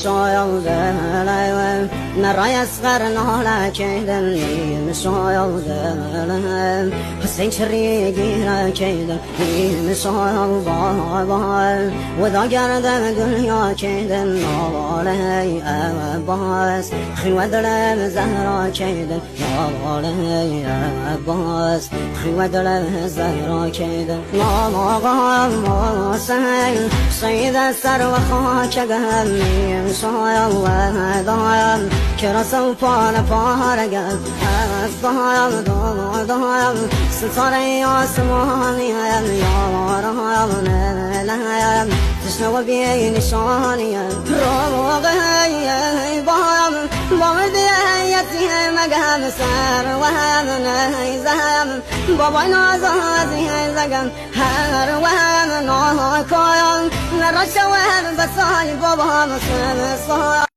شايل دلهم نراي أصغر نهلا كيدن شايل دلهم حسين شريقي را كيدن شايل بابا وذا قردم دنيا كيدن نالي أباس خيوة دلم زهرا كيدن نالي أباس خيوة دلم زهرا كيدن نالي سهل سيد السر وخاك قهمي شايل ودايم كرسو فانا فارقل الضايم ضايم ستاري عسماني يا ورايم نلايم تشنو بي نشاني روغي بايم بامدي هيتي مقام سر وهم نيزم بابا نازازي زقم هر وهم ناكايم نرشوه بساي بابا مسلم